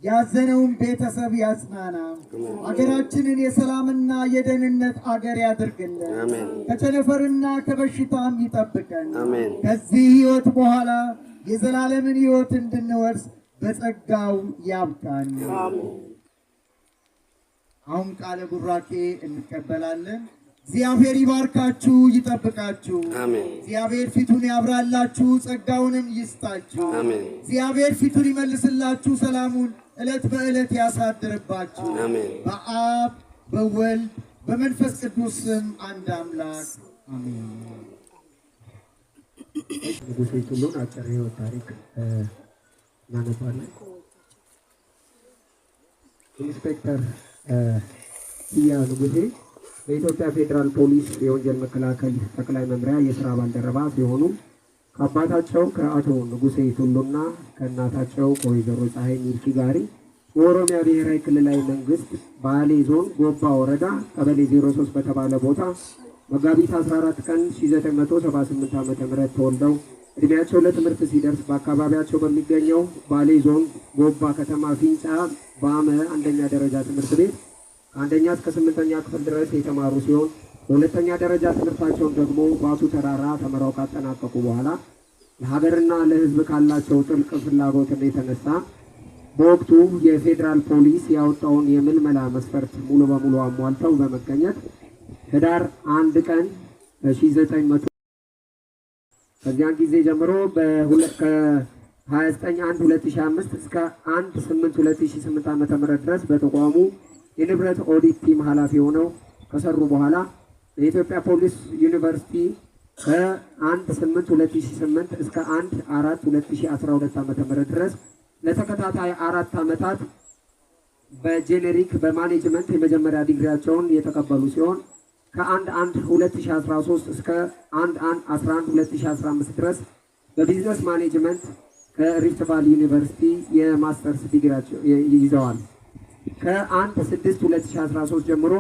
ያዘነውን ቤተሰብ ያጽናና። አገራችንን የሰላምና የደህንነት አገር ያድርግልን። ከቸነፈርና ከበሽታም ይጠብቀን። ከዚህ ሕይወት በኋላ የዘላለምን ሕይወት እንድንወርስ በጸጋው ያብቃን። አሁን ቃለ ቡራኬ እንቀበላለን። እግዚአብሔር ይባርካችሁ ይጠብቃችሁ። እግዚአብሔር ፊቱን ያብራላችሁ ጸጋውንም ይስጣችሁ። እግዚአብሔር ፊቱን ይመልስላችሁ ሰላሙን ዕለት በዕለት ያሳድርባችሁ። በአብ በወልድ በመንፈስ ቅዱስ ስም አንድ አምላክ አሜን። ንጉሴ ቱሉን አጭር ሕይወት ታሪክ እናነባለን። ኢንስፔክተር ኪያ ንጉሴ በኢትዮጵያ ፌዴራል ፖሊስ የወንጀል መከላከል ጠቅላይ መምሪያ የሥራ ባልደረባ ሲሆኑ ከአባታቸው ከአቶ ንጉሴ ቱሉና ከእናታቸው ከወይዘሮ ፀሐይ ሚልኪ ጋሪ በኦሮሚያ ብሔራዊ ክልላዊ መንግስት ባሌ ዞን ጎባ ወረዳ ቀበሌ 03 በተባለ ቦታ መጋቢት 14 ቀን 1978 ዓ.ም ተወልደው እድሜያቸው ለትምህርት ሲደርስ በአካባቢያቸው በሚገኘው ባሌ ዞን ጎባ ከተማ ፊንጫ ባመ አንደኛ ደረጃ ትምህርት ቤት ከአንደኛ እስከ 8ኛ ክፍል ድረስ የተማሩ ሲሆን በሁለተኛ ደረጃ ትምህርታቸውን ደግሞ ባቱ ተራራ ተመራው ካጠናቀቁ በኋላ ለሀገርና ለሕዝብ ካላቸው ጥልቅ ፍላጎት የተነሳ በወቅቱ የፌዴራል ፖሊስ ያወጣውን የምልመላ መስፈርት ሙሉ በሙሉ አሟልተው በመገኘት ህዳር 1 ቀን 1900 ከዚያን ጊዜ ጀምሮ ከ29/1/2005 እስከ 1/8/2008 ዓ.ም ድረስ በተቋሙ የንብረት ኦዲት ቲም ኃላፊ ሆነው ከሰሩ በኋላ የኢትዮጵያ ፖሊስ ዩኒቨርሲቲ ከ1/8/2008 እስከ 1/4/2012 ዓ.ም ድረስ ለተከታታይ 4 ዓመታት በጄኔሪክ በማኔጅመንት የመጀመሪያ ዲግሪያቸውን የተቀበሉ ሲሆን ከ1/1/2013 እስከ 1/1/11/2015 ድረስ በቢዝነስ ማኔጅመንት ከሪፍት ቫሊ ዩኒቨርሲቲ የማስተርስ ዲግሪያቸው ይዘዋል። ከ1/6/2013 ጀምሮ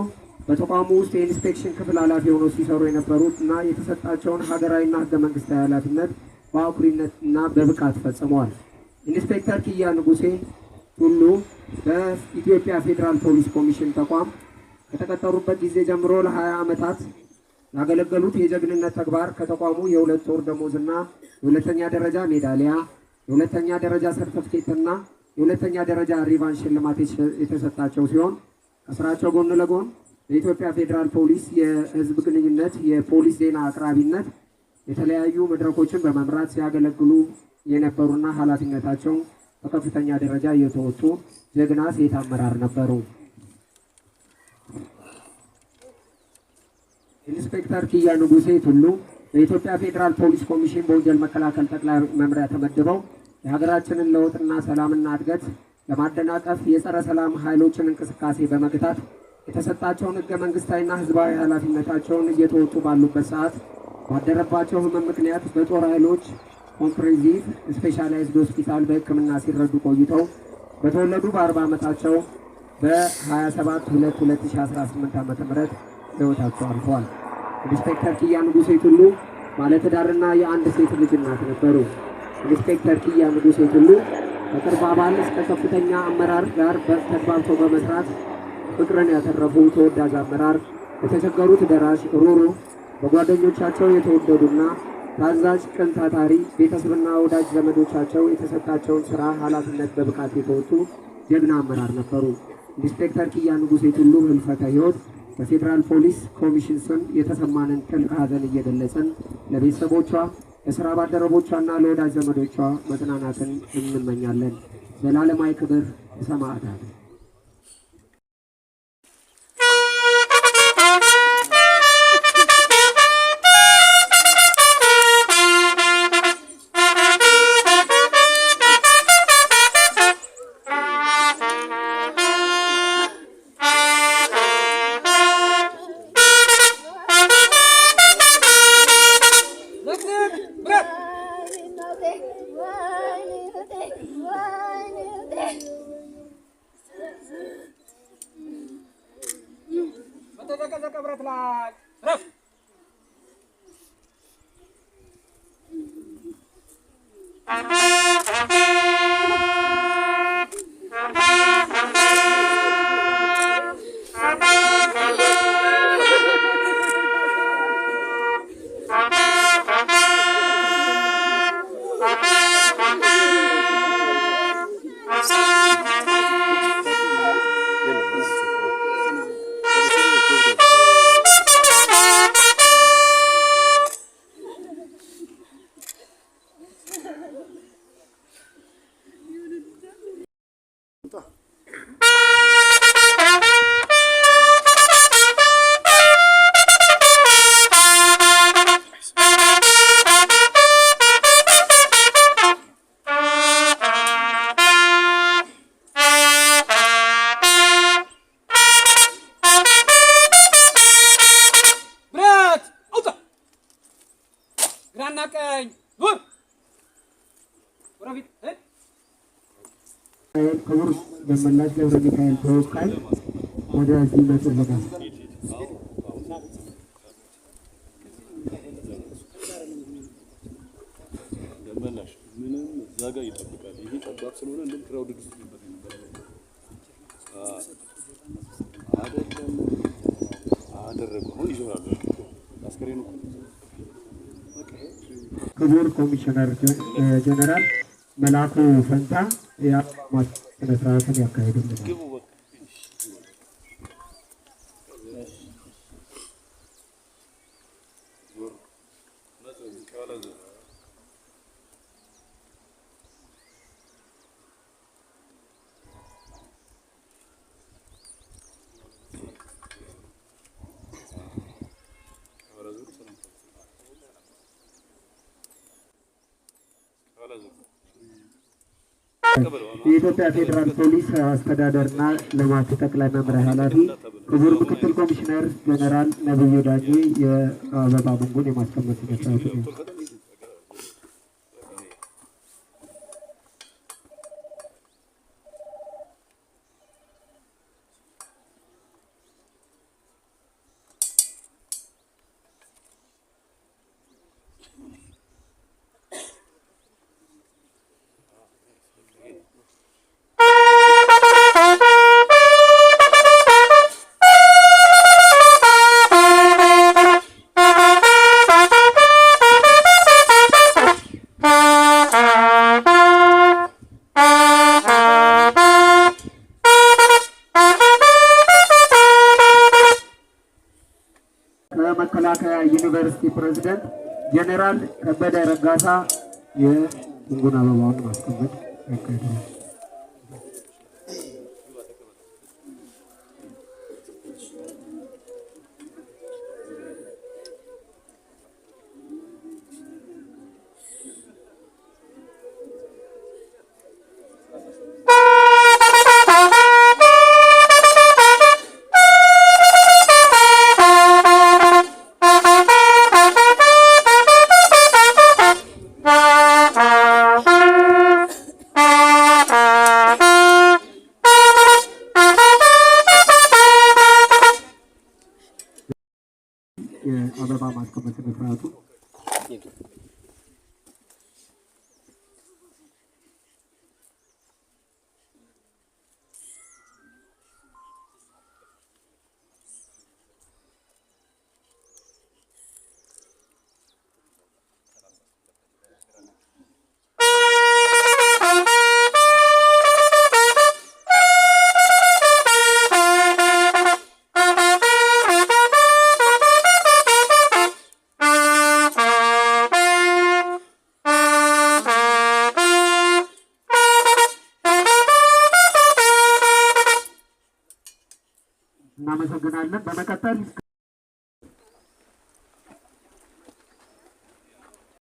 በተቋሙ ውስጥ የኢንስፔክሽን ክፍል ኃላፊ ሆነው ሲሰሩ የነበሩት እና የተሰጣቸውን ሀገራዊና ህገ መንግስታዊ ኃላፊነት በአኩሪነትና በብቃት ፈጽመዋል። ኢንስፔክተር ኪያ ንጉሴ ቱሉ በኢትዮጵያ ፌዴራል ፖሊስ ኮሚሽን ተቋም ከተቀጠሩበት ጊዜ ጀምሮ ለ20 ዓመታት ያገለገሉት የጀግንነት ተግባር ከተቋሙ የ2 ወር ደሞዝና የሁለተኛ ደረጃ ሜዳሊያ፣ የሁለተኛ ደረጃ ሰርተፍኬትና የሁለተኛ ደረጃ ሪቫን ሽልማት የተሰጣቸው ሲሆን ከስራቸው ጎን ለጎን በኢትዮጵያ ፌዴራል ፖሊስ የህዝብ ግንኙነት የፖሊስ ዜና አቅራቢነት የተለያዩ መድረኮችን በመምራት ሲያገለግሉ የነበሩና ኃላፊነታቸው በከፍተኛ ደረጃ የተወጡ ጀግና ሴት አመራር ነበሩ። ኢንስፔክተር ኪያ ንጉሴ ቱሉ በኢትዮጵያ ፌዴራል ፖሊስ ኮሚሽን በወንጀል መከላከል ጠቅላይ መምሪያ ተመድበው የሀገራችንን ለውጥና ሰላምና እድገት ለማደናቀፍ የጸረ ሰላም ኃይሎችን እንቅስቃሴ በመግታት የተሰጣቸውን ህገ መንግስታዊና ህዝባዊ ኃላፊነታቸውን እየተወጡ ባሉበት ሰዓት ባደረባቸው ህመም ምክንያት በጦር ኃይሎች ኮምፕሬሄንሲቭ ስፔሻላይዝድ ሆስፒታል በሕክምና ሲረዱ ቆይተው በተወለዱ በ40 ዓመታቸው በ27/2/2018 ዓ.ም ህይወታቸው አልፏል። ኢንስፔክተር ኪያ ንጉሴ ቱሉ ባለትዳርና የአንድ ሴት ልጅ እናት ነበሩ። ኢንስፔክተር ኪያ ንጉሴ ቱሉ ከቅርብ አባል እስከ ከፍተኛ አመራር ጋር ተግባብተው በመስራት ፍቅርን ያተረፉ ተወዳጅ አመራር፣ የተቸገሩት ደራሽ፣ ሩህሩህ፣ በጓደኞቻቸው የተወደዱና ታዛዥ፣ ቅን፣ ታታሪ፣ ቤተሰብና ወዳጅ ዘመዶቻቸው የተሰጣቸውን ስራ ኃላፊነት በብቃት የተወጡ ጀግና አመራር ነበሩ። ኢንስፔክተር ኪያ ንጉሴ ቱሉ ህልፈተ ህይወት በፌዴራል ፖሊስ ኮሚሽን ስም የተሰማንን ጥልቅ ሐዘን እየገለጸን ለቤተሰቦቿ፣ ለስራ ባልደረቦቿና ለወዳጅ ዘመዶቿ መጽናናትን እንመኛለን። ዘላለማዊ ክብር ሰማዕታት። Ref. ቀኝ ዙር ወረፊት ክቡር ደመላሽ ገብረ ሚካኤል ተወካይ ወደዚህ ይመጡልናል። ደመላሽ ምንም እዛ ጋር ይጠብቃል። ይሄ ጠባብ ስለሆነ እንደም ክራውድ ውስጥ ነበር አይደለም አደረገው አሁን ይዞራል አስከሬኑ ክቡር ኮሚሽነር ጀነራል መላኩ ፈንታ የአቋማት ስነ ስርዓትን ያካሂዱልናል። የኢትዮጵያ ፌዴራል ፖሊስ አስተዳደርና ልማት ጠቅላይ መምሪያ ኃላፊ ክቡር ምክትል ኮሚሽነር ጀነራል ነብዩ ዳኜ የአበባ መንጉን የማስቀመጥ ስነ ስርዓት ነው። ከመከላከያ ዩኒቨርሲቲ ፕሬዝዳንት ጄኔራል ከበደ ረጋሳ የጉንጉን አበባውን ማስቀመጥ ያካሂዳል። የአበባ ማስቀመጥ ስነ ስርዓቱ እናመሰግናለን። በመቀጠል